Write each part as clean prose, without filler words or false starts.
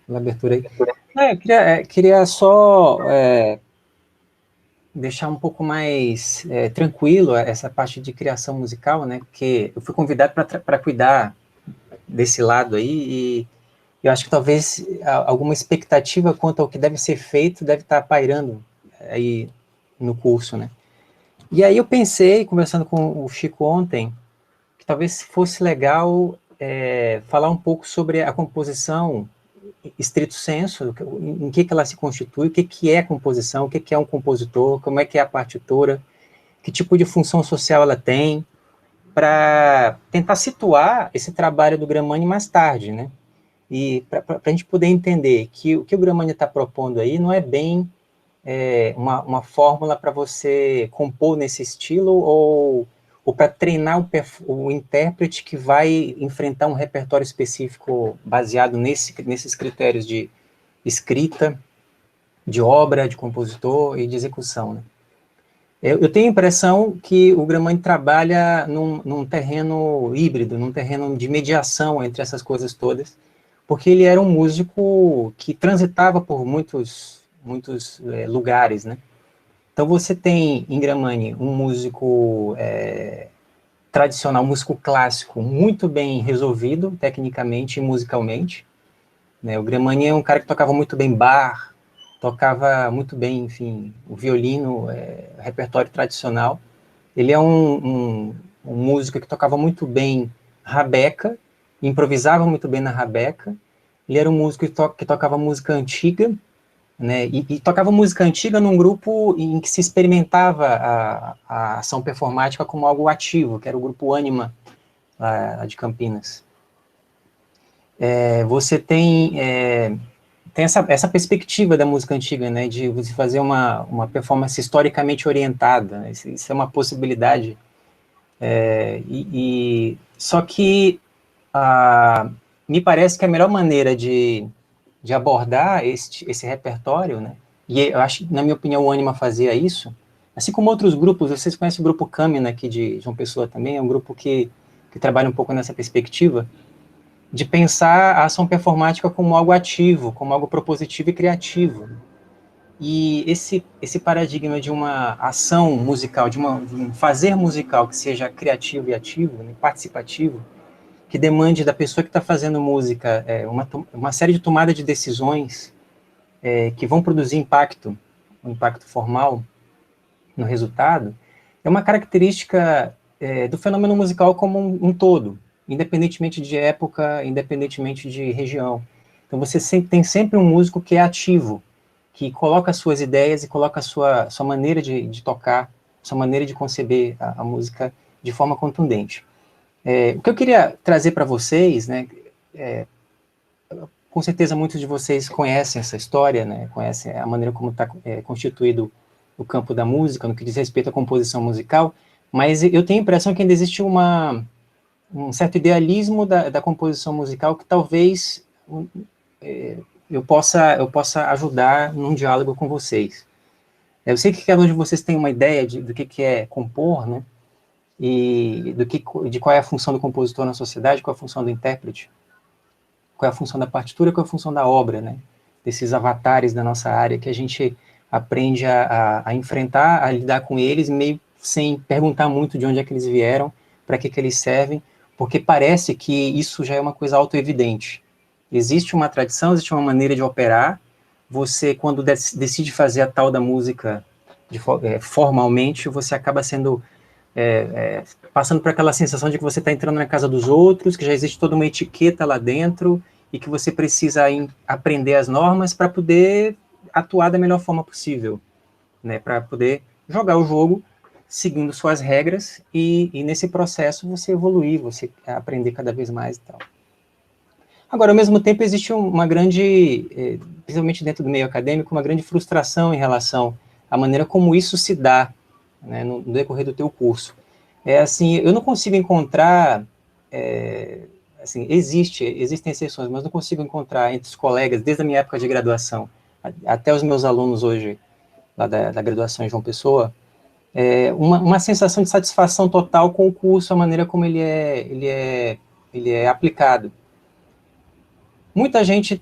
pela abertura aí. Eu queria só deixar um pouco mais tranquilo essa parte de criação musical, né? Porque eu fui convidado para cuidar desse lado aí e eu acho que talvez alguma expectativa quanto ao que deve ser feito deve estar pairando aí no curso, né? E aí eu pensei, conversando com o Chico ontem, que talvez fosse legal falar um pouco sobre a composição estrito sensu, em que ela se constitui, o que é a composição, o que é um compositor, como é que é a partitura, que tipo de função social ela tem, para tentar situar esse trabalho do Gramani mais tarde, né? E para a gente poder entender que o que o Gramani está propondo aí não é bem uma fórmula para você compor nesse estilo ou para treinar o intérprete que vai enfrentar um repertório específico baseado nesses critérios de escrita, de obra, de compositor e de execução, né? Eu tenho a impressão que o Gramani trabalha num terreno híbrido, num terreno de mediação entre essas coisas todas, porque ele era um músico que transitava por muitos lugares, né? Então você tem em Gramani um músico tradicional, um músico clássico, muito bem resolvido tecnicamente e musicalmente, né? O Gramani é um cara que tocava muito bem bar, tocava muito bem, enfim, o violino, repertório tradicional. Ele é um músico que tocava muito bem rabeca, improvisava muito bem na rabeca. Ele era um músico que tocava música antiga, né? E tocava música antiga num grupo em que se experimentava a ação performática como algo ativo, que era o grupo Anima, lá de Campinas. Você tem essa perspectiva da música antiga, né, de você fazer uma performance historicamente orientada, né? Isso é uma possibilidade. Só que me parece que a melhor maneira de abordar esse repertório, né, e eu acho, na minha opinião, o Anima fazia isso, assim como outros grupos, vocês conhecem o grupo Câmina aqui de João Pessoa também, é um grupo que trabalha um pouco nessa perspectiva, de pensar a ação performática como algo ativo, como algo propositivo e criativo. E esse paradigma de uma ação musical, de um fazer musical que seja criativo e ativo, né, participativo, que demande da pessoa que está fazendo música uma série de tomada de decisões que vão produzir impacto, um impacto formal no resultado, é uma característica do fenômeno musical como um todo, independentemente de época, independentemente de região. Então você tem sempre um músico que é ativo, que coloca as suas ideias e coloca a sua maneira de tocar, sua maneira de conceber a música de forma contundente. O que eu queria trazer para vocês, né, com certeza muitos de vocês conhecem essa história, né, conhecem a maneira como está constituído o campo da música, no que diz respeito à composição musical, mas eu tenho a impressão que ainda existe um certo idealismo da composição musical que talvez eu possa ajudar num diálogo com vocês. Eu sei que cada um de vocês tem uma ideia do que é compor, né? E de qual é a função do compositor na sociedade, qual é a função do intérprete, qual é a função da partitura, qual é a função da obra, né? Desses avatares da nossa área que a gente aprende a enfrentar, a lidar com eles, meio sem perguntar muito de onde é que eles vieram, para que eles servem, porque parece que isso já é uma coisa autoevidente. Existe uma tradição, existe uma maneira de operar, você, quando decide fazer a tal da música formalmente, você acaba sendo passando por aquela sensação de que você está entrando na casa dos outros, que já existe toda uma etiqueta lá dentro e que você precisa aprender as normas para poder atuar da melhor forma possível, né? Para poder jogar o jogo seguindo suas regras e nesse processo você evoluir, você aprender cada vez mais e tal. Agora, ao mesmo tempo, existe uma grande, principalmente dentro do meio acadêmico, uma grande frustração em relação à maneira como isso se dá, né, no decorrer do teu curso. Assim, eu não consigo encontrar, assim, existem exceções, mas não consigo encontrar entre os colegas, desde a minha época de graduação, até os meus alunos hoje, lá da graduação em João Pessoa, uma sensação de satisfação total com o curso, a maneira como ele é aplicado. Muita gente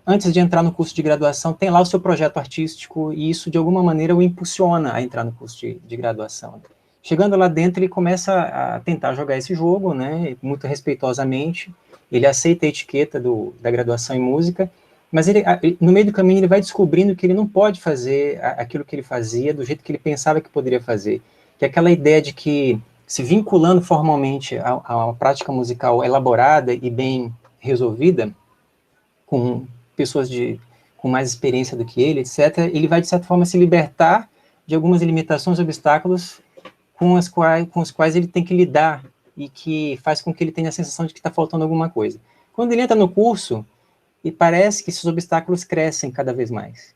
antes de entrar no curso de graduação, tem lá o seu projeto artístico, e isso, de alguma maneira, o impulsiona a entrar no curso de graduação. Chegando lá dentro, ele começa a tentar jogar esse jogo, né, muito respeitosamente, ele aceita a etiqueta da graduação em música, mas no meio do caminho ele vai descobrindo que ele não pode fazer aquilo que ele fazia do jeito que ele pensava que poderia fazer, que é aquela ideia de que, se vinculando formalmente a uma prática musical elaborada e bem resolvida, com pessoas com mais experiência do que ele, etc., ele vai, de certa forma, se libertar de algumas limitações e obstáculos com os quais ele tem que lidar e que faz com que ele tenha a sensação de que está faltando alguma coisa. Quando ele entra no curso, e parece que esses obstáculos crescem cada vez mais.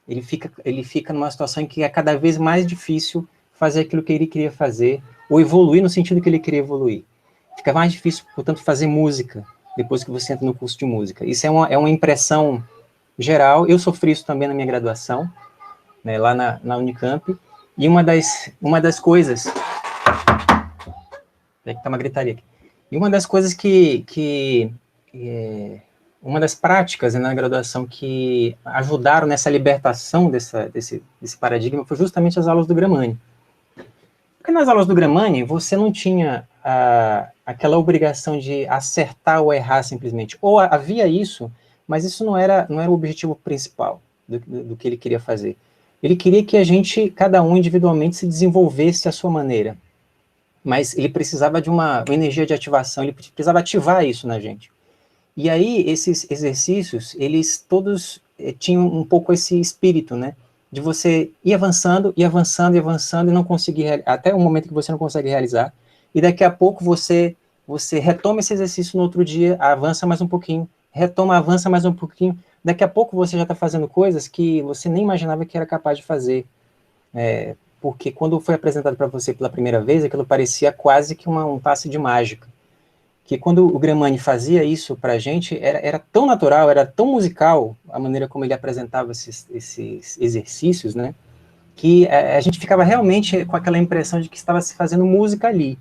Ele fica numa situação em que é cada vez mais difícil fazer aquilo que ele queria fazer, ou evoluir no sentido que ele queria evoluir. Fica mais difícil, portanto, fazer música depois que você entra no curso de música. Isso é uma impressão geral. Eu sofri isso também na minha graduação, né, lá na Unicamp, e uma das coisas... É que tá uma gritaria aqui. E uma das coisas uma das práticas, né, na graduação que ajudaram nessa libertação desse paradigma foi justamente as aulas do Gramani. Porque nas aulas do Gramani, você não tinha aquela obrigação de acertar ou errar simplesmente. Ou havia isso, mas isso não era o objetivo principal do que ele queria fazer. Ele queria que a gente, cada um individualmente, se desenvolvesse à sua maneira. Mas ele precisava de uma energia de ativação, ele precisava ativar isso na gente. E aí, esses exercícios, eles todos tinham um pouco esse espírito, né? De você ir avançando, e avançando, e avançando, e não conseguir, até o momento que você não consegue realizar, e daqui a pouco você retoma esse exercício no outro dia, avança mais um pouquinho, retoma, avança mais um pouquinho, daqui a pouco você já está fazendo coisas que você nem imaginava que era capaz de fazer. Porque quando foi apresentado para você pela primeira vez, aquilo parecia quase que um passe de mágica. Que quando o Gramani fazia isso para a gente, era tão natural, era tão musical, a maneira como ele apresentava esses exercícios, né, que a gente ficava realmente com aquela impressão de que estava se fazendo música ali.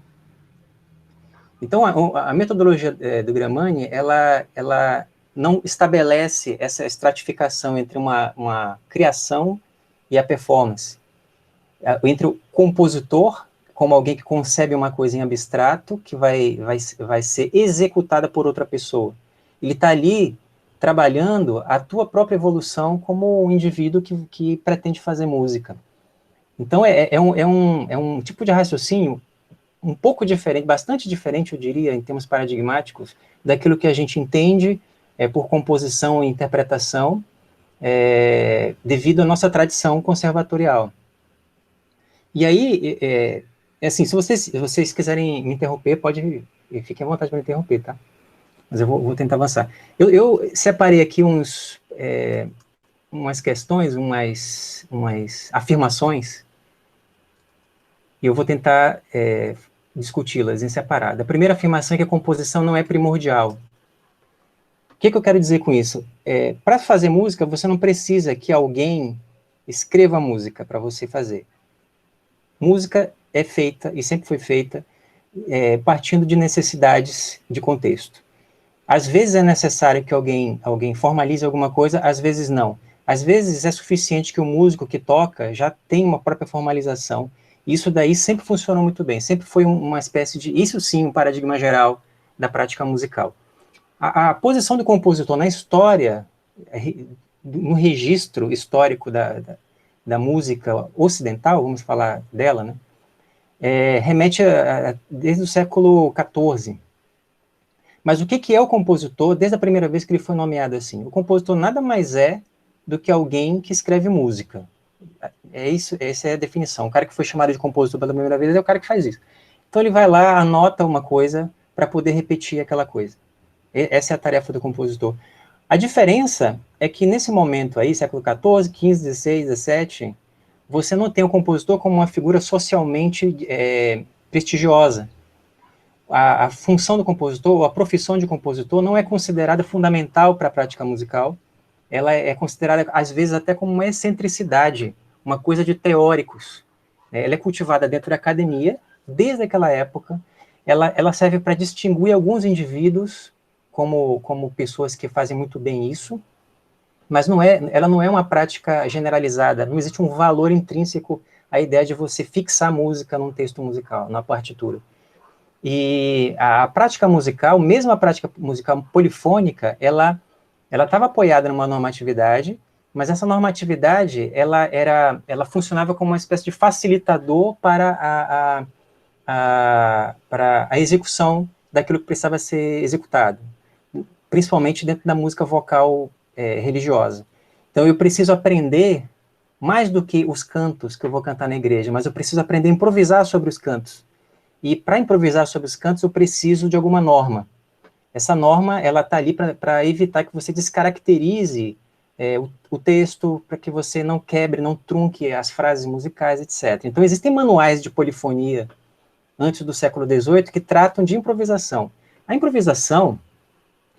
Então, a metodologia do Gramani, ela não estabelece essa estratificação entre uma criação e a performance. Entre o compositor, como alguém que concebe uma coisa em abstrato, que vai ser executada por outra pessoa. Ele está ali trabalhando a tua própria evolução como um indivíduo que pretende fazer música. Então, é um tipo de raciocínio um pouco diferente, bastante diferente, eu diria, em termos paradigmáticos, daquilo que a gente entende por composição e interpretação, devido à nossa tradição conservatorial. E aí, assim, se vocês quiserem me interromper, fiquem à vontade para me interromper, tá? Mas eu vou tentar avançar. Eu separei aqui umas questões, umas afirmações, e eu vou tentar discuti-las em separado. A primeira afirmação é que a composição não é primordial. O que eu quero dizer com isso? Para fazer música, você não precisa que alguém escreva a música para você fazer. Música é feita, e sempre foi feita, partindo de necessidades de contexto. Às vezes é necessário que alguém formalize alguma coisa, às vezes não. Às vezes é suficiente que o músico que toca já tenha uma própria formalização. Isso daí sempre funcionou muito bem, sempre foi uma espécie de, isso sim, um paradigma geral da prática musical. A posição do compositor na história, no registro histórico da música ocidental, vamos falar dela, né, remete desde o século XIV. Mas o que é o compositor desde a primeira vez que ele foi nomeado assim? O compositor nada mais é do que alguém que escreve música. Essa é a definição. O cara que foi chamado de compositor pela primeira vez é o cara que faz isso. Então ele vai lá, anota uma coisa para poder repetir aquela coisa. Essa é a tarefa do compositor. A diferença é que nesse momento aí, século XIV, XV, XVI, XVII, você não tem o compositor como uma figura socialmente prestigiosa. A função do compositor, a profissão de compositor, não é considerada fundamental para a prática musical. Ela é considerada, às vezes, até como uma excentricidade, uma coisa de teóricos. Ela é cultivada dentro da academia, desde aquela época. Ela serve para distinguir alguns indivíduos como pessoas que fazem muito bem isso, mas ela não é uma prática generalizada, não existe um valor intrínseco à ideia de você fixar música num texto musical, na partitura. E a prática musical, mesmo a prática musical polifônica, ela estava apoiada numa normatividade, mas essa normatividade, ela funcionava como uma espécie de facilitador para a execução daquilo que precisava ser executado, principalmente dentro da música vocal religiosa. Então, eu preciso aprender mais do que os cantos que eu vou cantar na igreja, mas eu preciso aprender a improvisar sobre os cantos. E para improvisar sobre os cantos, eu preciso de alguma norma. Essa norma, ela está ali para evitar que você descaracterize o texto, para que você não quebre, não trunque as frases musicais, etc. Então, existem manuais de polifonia antes do século XVIII que tratam de improvisação. A improvisação,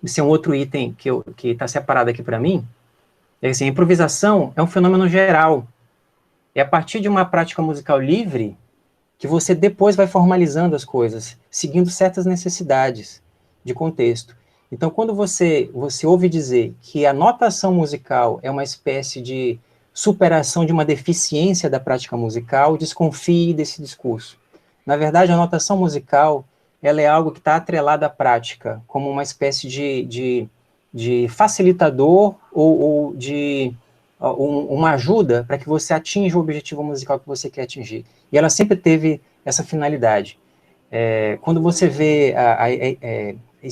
esse é um outro item que está separado aqui para mim, é assim, a improvisação é um fenômeno geral. É a partir de uma prática musical livre que você depois vai formalizando as coisas, seguindo certas necessidades de contexto. Então, quando você ouve dizer que a notação musical é uma espécie de superação de uma deficiência da prática musical, desconfie desse discurso. Na verdade, a notação musical ela é algo que está atrelado à prática, como uma espécie de facilitador ou de uma ajuda para que você atinja o objetivo musical que você quer atingir. E ela sempre teve essa finalidade. Quando você vê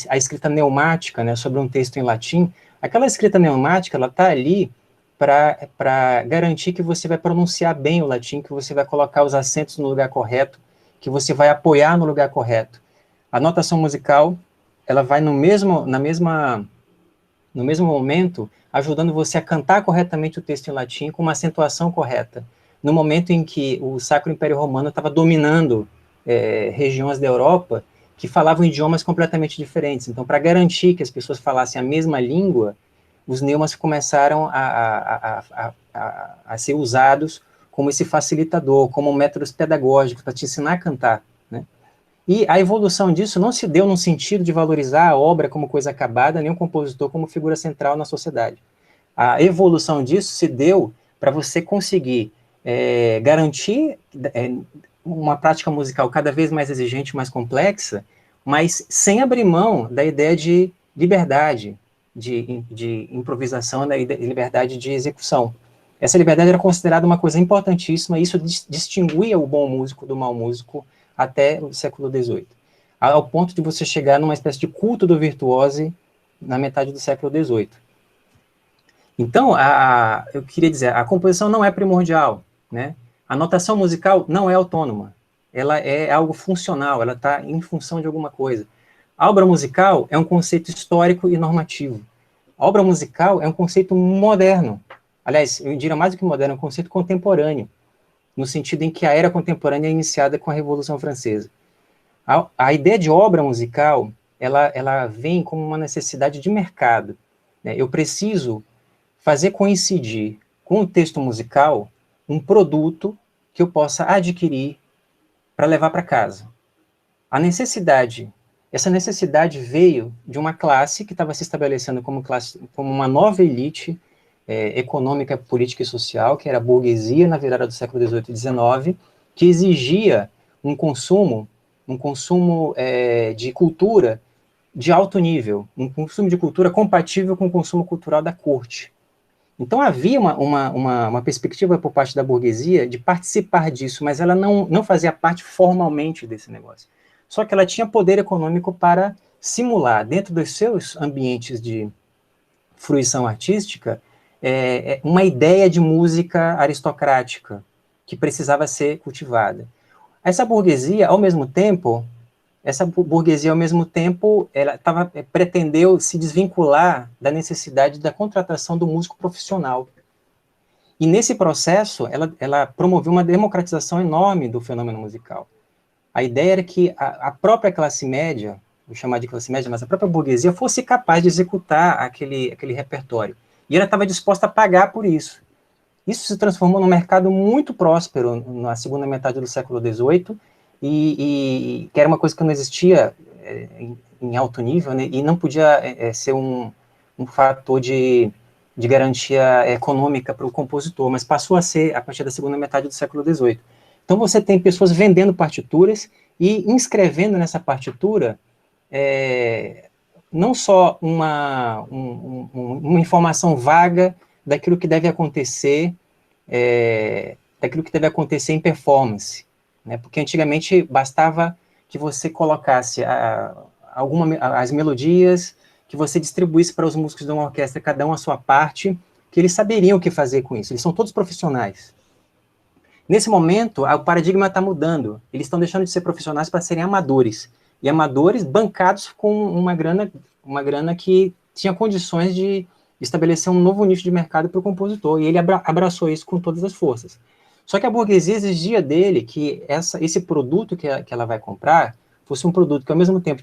a escrita neumática, né, sobre um texto em latim, aquela escrita neumática, ela está ali para garantir que você vai pronunciar bem o latim, que você vai colocar os acentos no lugar correto, que você vai apoiar no lugar correto. A notação musical, ela vai no mesmo momento, ajudando você a cantar corretamente o texto em latim com uma acentuação correta. No momento em que o Sacro Império Romano estava dominando regiões da Europa que falavam idiomas completamente diferentes. Então, para garantir que as pessoas falassem a mesma língua, os neumas começaram a ser usados como esse facilitador, como métodos pedagógicos para te ensinar a cantar, né? E a evolução disso não se deu no sentido de valorizar a obra como coisa acabada, nem o compositor como figura central na sociedade. A evolução disso se deu para você conseguir garantir uma prática musical cada vez mais exigente, mais complexa, mas sem abrir mão da ideia de liberdade, de improvisação, da liberdade de execução. Essa liberdade era considerada uma coisa importantíssima, e isso distinguia o bom músico do mau músico até o século XVIII, ao ponto de você chegar numa espécie de culto do virtuose na metade do século XVIII. Então, eu queria dizer, a composição não é primordial, né? A notação musical não é autônoma, ela é algo funcional, ela está em função de alguma coisa. A obra musical é um conceito histórico e normativo. A obra musical é um conceito moderno. Aliás, eu diria mais do que moderno, é um conceito contemporâneo, no sentido em que a era contemporânea é iniciada com a Revolução Francesa. A ideia de obra musical, ela vem como uma necessidade de mercado, né? Eu preciso fazer coincidir com o texto musical um produto que eu possa adquirir para levar para casa. Essa necessidade veio de uma classe que estava se estabelecendo como uma nova elite econômica, política e social, que era a burguesia na virada do século XVIII e XIX, que exigia um consumo de cultura de alto nível, um consumo de cultura compatível com o consumo cultural da corte. Então havia uma perspectiva por parte da burguesia de participar disso, mas ela não fazia parte formalmente desse negócio. Só que ela tinha poder econômico para simular, dentro dos seus ambientes de fruição artística, uma ideia de música aristocrática que precisava ser cultivada. Essa burguesia, ao mesmo tempo, ela pretendeu se desvincular da necessidade da contratação do músico profissional. E nesse processo, ela promoveu uma democratização enorme do fenômeno musical. A ideia era que a própria classe média, vou chamar de classe média, mas a própria burguesia fosse capaz de executar aquele repertório. E ela estava disposta a pagar por isso. Isso se transformou num mercado muito próspero na segunda metade do século XVIII, e que era uma coisa que não existia em alto nível, né, e não podia ser um fator de de garantia econômica para o compositor, mas passou a ser a partir da segunda metade do século XVIII. Então você tem pessoas vendendo partituras e inscrevendo nessa partitura não só uma informação vaga daquilo que deve acontecer, daquilo que deve acontecer em performance, né? Porque antigamente bastava que você colocasse as melodias, que você distribuísse para os músicos de uma orquestra, cada um a sua parte, que eles saberiam o que fazer com isso. Eles são todos profissionais. Nesse momento, o paradigma está mudando. Eles estão deixando de ser profissionais para serem amadores. E amadores bancados com uma grana que tinha condições de estabelecer um novo nicho de mercado para o compositor. E ele abraçou isso com todas as forças. Só que a burguesia exigia dele que esse produto que ela vai comprar fosse um produto que, ao mesmo tempo,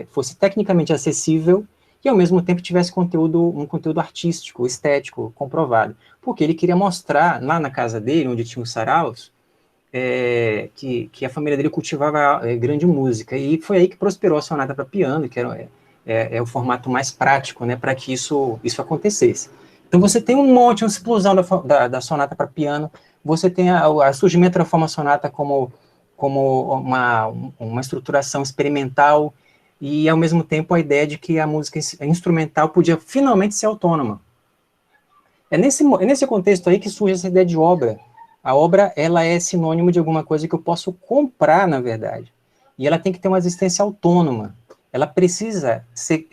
fosse tecnicamente acessível e, ao mesmo tempo, tivesse um conteúdo artístico, estético, comprovado. Porque ele queria mostrar, lá na casa dele, onde tinha os saraus, que a família dele cultivava grande música. E foi aí que prosperou a sonata para piano, que é o formato mais prático, né, para que isso acontecesse. Então você tem uma explosão da sonata para piano, você tem o surgimento da forma sonata como uma estruturação experimental, e, ao mesmo tempo, a ideia de que a música instrumental podia finalmente ser autônoma. É nesse contexto aí que surge essa ideia de obra. A obra, ela é sinônimo de alguma coisa que eu posso comprar, na verdade. E ela tem que ter uma existência autônoma. Ela precisa ser,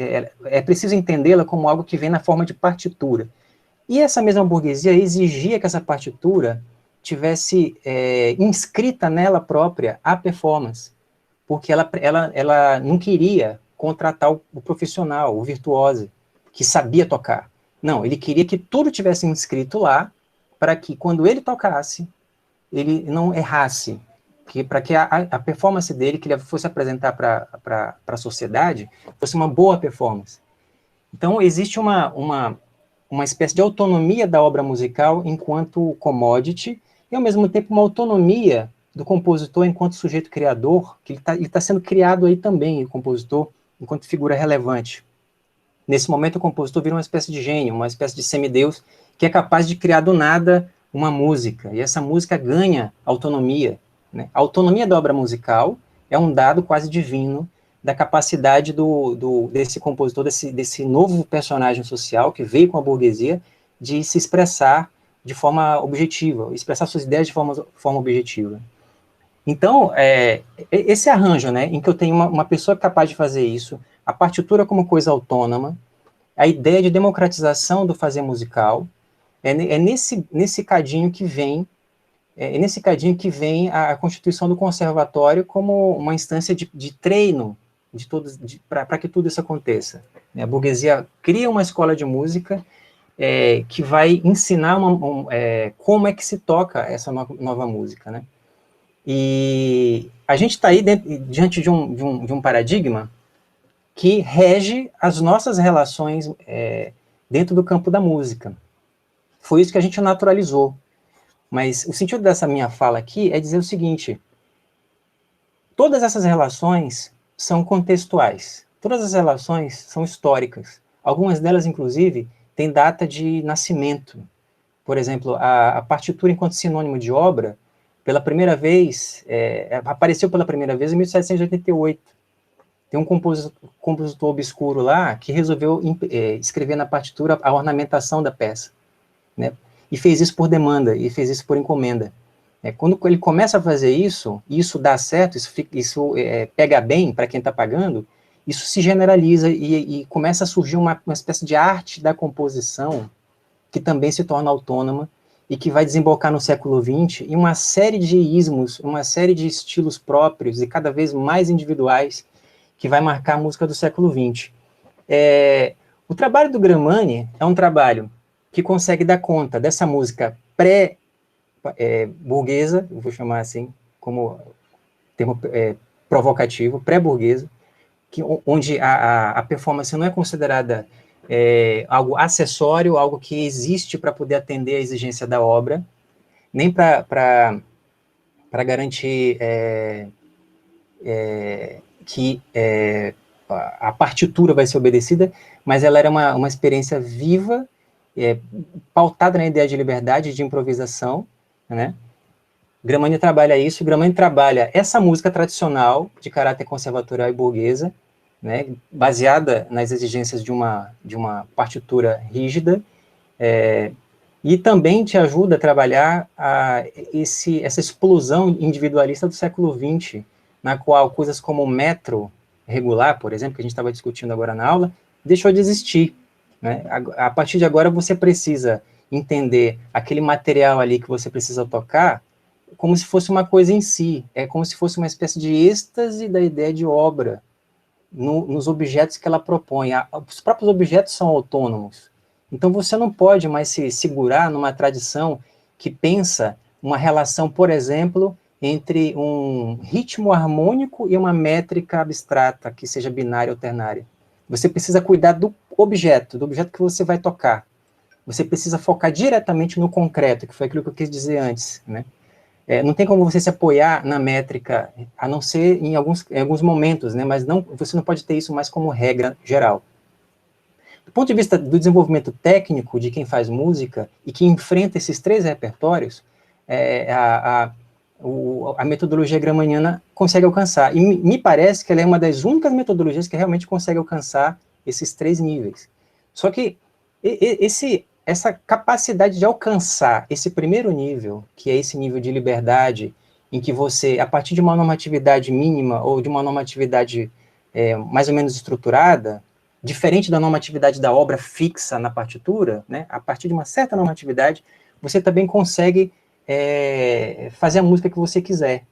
é preciso entendê-la como algo que vem na forma de partitura. E essa mesma burguesia exigia que essa partitura tivesse inscrita nela própria a performance, porque ela não queria contratar o profissional, o virtuoso, que sabia tocar. Não, ele queria que tudo tivesse inscrito lá, para que, quando ele tocasse, ele não errasse, para que a performance dele, que ele fosse apresentar para a sociedade, fosse uma boa performance. Então, existe uma espécie de autonomia da obra musical enquanto commodity, e, ao mesmo tempo, uma autonomia do compositor enquanto sujeito criador, que ele tá sendo criado aí também, o compositor, enquanto figura relevante. Nesse momento, o compositor vira uma espécie de gênio, uma espécie de semideus, que é capaz de criar do nada uma música, e essa música ganha autonomia, né? A autonomia da obra musical é um dado quase divino da capacidade desse compositor, desse novo personagem social que veio com a burguesia, de se expressar de forma objetiva, expressar suas ideias de forma objetiva. Então, esse arranjo, né, em que eu tenho uma pessoa capaz de fazer isso, a partitura como coisa autônoma, a ideia de democratização do fazer musical, nesse cadinho que vem a constituição do conservatório como uma instância de treino para que tudo isso aconteça. A burguesia cria uma escola de música que vai ensinar como é que se toca essa nova música, né? E a gente está aí diante de um paradigma que rege as nossas relações dentro do campo da música. Foi isso que a gente naturalizou. Mas o sentido dessa minha fala aqui é dizer o seguinte: todas essas relações são contextuais, todas as relações são históricas. Algumas delas, inclusive, têm data de nascimento. Por exemplo, a partitura enquanto sinônimo de obra, pela primeira vez, apareceu pela primeira vez em 1788. Tem um compositor obscuro lá que resolveu escrever na partitura a ornamentação da peça, né? E fez isso por demanda, e fez isso por encomenda. Quando ele começa a fazer isso, e isso dá certo, isso pega bem para quem está pagando, isso se generaliza e começa a surgir uma espécie de arte da composição que também se torna autônoma e que vai desembocar no século XX em uma série de ismos, uma série de estilos próprios e cada vez mais individuais que vai marcar a música do século XX. O trabalho do Gramani é um trabalho que consegue dar conta dessa música pré-burguesa, vou chamar assim, como termo provocativo, pré-burguesa, onde a performance não é considerada algo acessório, algo que existe para poder atender à exigência da obra, nem para garantir que a partitura vai ser obedecida, mas ela era uma experiência viva pautada na ideia de liberdade, de improvisação, né? Gramani trabalha isso, Gramani trabalha essa música tradicional, de caráter conservatorial e burguesa, né, baseada nas exigências de uma partitura rígida, e também te ajuda a trabalhar essa explosão individualista do século XX, na qual coisas como o metro regular, por exemplo, que a gente estava discutindo agora na aula, deixou de existir. Né? A partir de agora você precisa entender aquele material ali que você precisa tocar como se fosse uma coisa em si, é como se fosse uma espécie de êxtase da ideia de obra nos objetos que ela propõe. Os próprios objetos são autônomos. Então você não pode mais se segurar numa tradição que pensa uma relação, por exemplo, entre um ritmo harmônico e uma métrica abstrata, que seja binária ou ternária. Você precisa cuidar do objeto que você vai tocar. Você precisa focar diretamente no concreto, que foi aquilo que eu quis dizer antes, né? Não tem como você se apoiar na métrica, a não ser em alguns momentos, né? Mas você não pode ter isso mais como regra geral. Do ponto de vista do desenvolvimento técnico de quem faz música e que enfrenta esses 3 repertórios, a metodologia gramaniana consegue alcançar. E me parece que ela é uma das únicas metodologias que realmente consegue alcançar esses 3 níveis. Só que essa capacidade de alcançar esse primeiro nível, que é esse nível de liberdade, em que você, a partir de uma normatividade mínima ou de uma normatividade mais ou menos estruturada, diferente da normatividade da obra fixa na partitura, né, a partir de uma certa normatividade, você também consegue fazer a música que você quiser.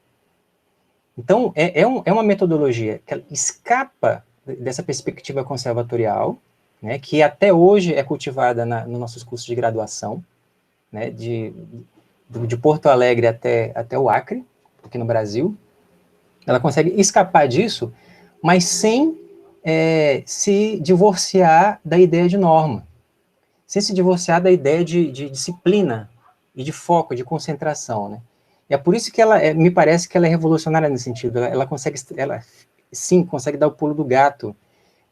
Então, é uma metodologia que escapa dessa perspectiva conservatorial, né, que até hoje é cultivada nos nossos cursos de graduação, né, de Porto Alegre até o Acre, aqui no Brasil. Ela consegue escapar disso, mas sem se divorciar da ideia de norma, sem se divorciar da ideia de disciplina e de foco, de concentração, né? E é por isso que ela, me parece que ela é revolucionária nesse sentido. Ela sim, consegue dar o pulo do gato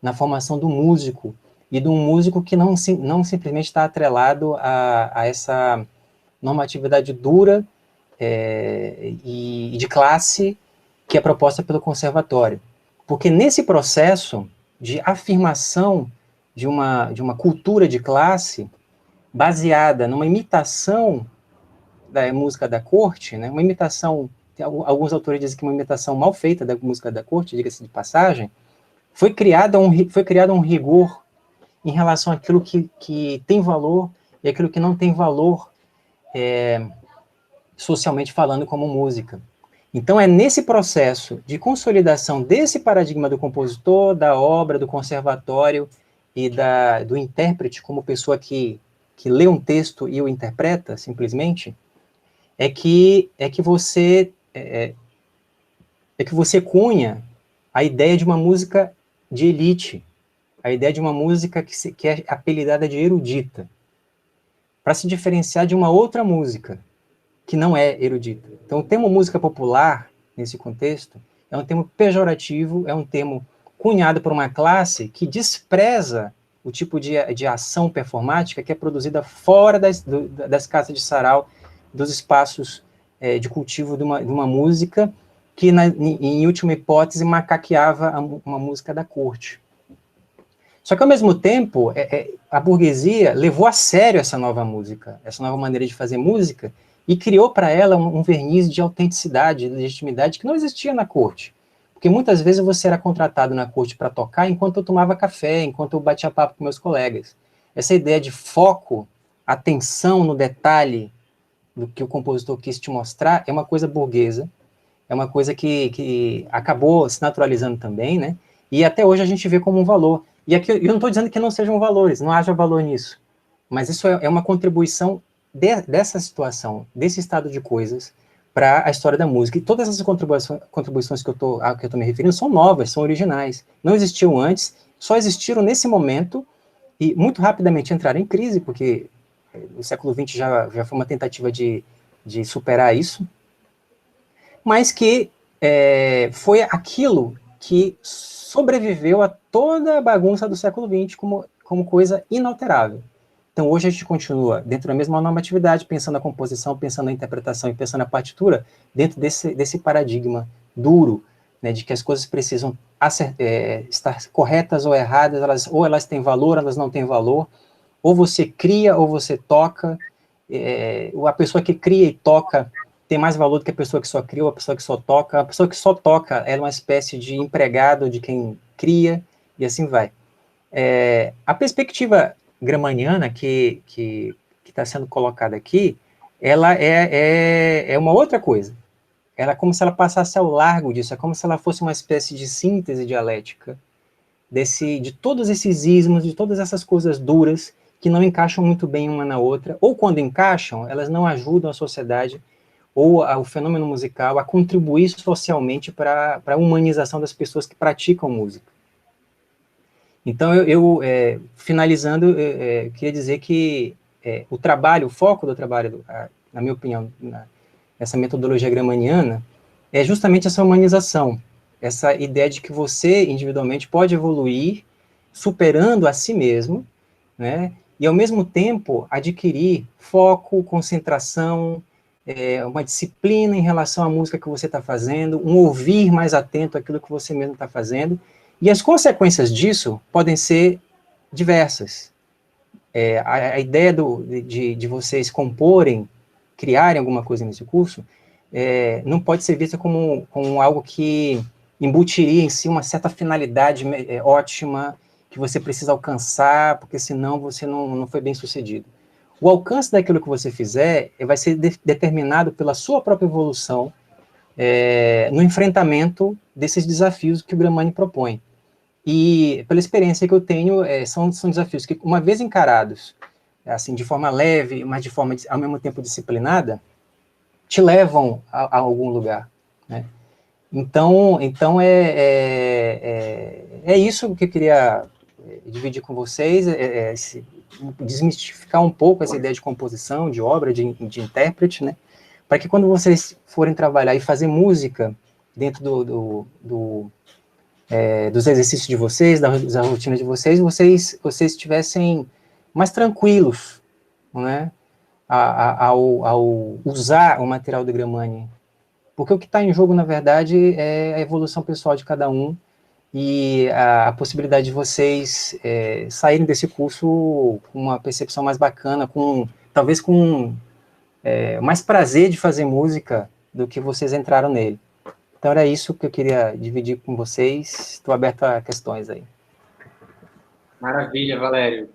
na formação do músico, e de um músico que não simplesmente está atrelado a essa normatividade dura e de classe que é proposta pelo conservatório. Porque nesse processo de afirmação de uma cultura de classe baseada numa imitação da música da corte, né, uma imitação, alguns autores dizem que uma imitação mal feita da música da corte, diga-se de passagem, foi criado um rigor em relação àquilo que tem valor e aquilo que não tem valor socialmente falando como música. Então é nesse processo de consolidação desse paradigma do compositor, da obra, do conservatório e do intérprete como pessoa que lê um texto e o interpreta, simplesmente, é que você cunha a ideia de uma música de elite, a ideia de uma música que é apelidada de erudita, para se diferenciar de uma outra música, que não é erudita. Então, o termo música popular, nesse contexto, é um termo pejorativo, é um termo cunhado por uma classe que despreza o tipo de ação performática que é produzida fora das casas de sarau, dos espaços de cultivo de uma música que, em última hipótese, macaqueava uma música da corte. Só que, ao mesmo tempo, a burguesia levou a sério essa nova música, essa nova maneira de fazer música, e criou para ela um verniz de autenticidade, de legitimidade que não existia na corte. Porque muitas vezes você era contratado na corte para tocar enquanto eu tomava café, enquanto eu batia papo com meus colegas. Essa ideia de foco, atenção no detalhe do que o compositor quis te mostrar, é uma coisa burguesa, é uma coisa que acabou se naturalizando também, né? E até hoje a gente vê como um valor. E aqui eu não estou dizendo que não sejam valores, não haja valor nisso, mas isso é uma contribuição dessa situação, desse estado de coisas, para a história da música. E todas essas contribuições que eu estou me referindo são novas, são originais. Não existiam antes, só existiram nesse momento, e muito rapidamente entraram em crise, porque o século XX já foi uma tentativa de superar isso, mas que foi aquilo que sobreviveu a toda a bagunça do século XX como coisa inalterável. Então, hoje a gente continua dentro da mesma normatividade, pensando a composição, pensando a interpretação e pensando a partitura, dentro desse paradigma duro, né, de que as coisas precisam estar corretas ou erradas, ou elas têm valor, elas não têm valor, ou você cria ou você toca, a pessoa que cria e toca tem mais valor do que a pessoa que só cria ou a pessoa que só toca. A pessoa que só toca é uma espécie de empregado de quem cria, e assim vai. A perspectiva gramaniana que está sendo colocada aqui, ela é uma outra coisa. Ela é como se ela passasse ao largo disso, é como se ela fosse uma espécie de síntese dialética de todos esses ismos, de todas essas coisas duras que não encaixam muito bem uma na outra, ou quando encaixam, elas não ajudam a sociedade ou o fenômeno musical a contribuir socialmente para a humanização das pessoas que praticam música. Então, finalizando, queria dizer que o trabalho, o foco do trabalho, na minha opinião, essa metodologia gramaniana, é justamente essa humanização, essa ideia de que você, individualmente, pode evoluir superando a si mesmo, né? E, ao mesmo tempo, adquirir foco, concentração, uma disciplina em relação à música que você está fazendo, um ouvir mais atento àquilo que você mesmo está fazendo, e as consequências disso podem ser diversas. A ideia de vocês comporem, criarem alguma coisa nesse curso, não pode ser vista como algo que embutiria em si uma certa finalidade ótima, que você precisa alcançar, porque senão você não foi bem sucedido. O alcance daquilo que você fizer vai ser determinado pela sua própria evolução no enfrentamento desses desafios que o Gramani propõe. E, pela experiência que eu tenho, são desafios que, uma vez encarados, assim, de forma leve, mas de forma, ao mesmo tempo, disciplinada, te levam a algum lugar, né? Então é isso que eu queria dividir com vocês, desmistificar um pouco essa ideia de composição, de obra, de intérprete, né? Para que quando vocês forem trabalhar e fazer música dentro dos exercícios de vocês, da rotina de vocês estivessem mais tranquilos, né? Ao usar o material do Gramani. Porque o que está em jogo, na verdade, é a evolução pessoal de cada um e a possibilidade de vocês saírem desse curso com uma percepção mais bacana, talvez com mais prazer de fazer música do que vocês entraram nele. Então era isso que eu queria dividir com vocês. Estou aberto a questões aí. Maravilha, Valério.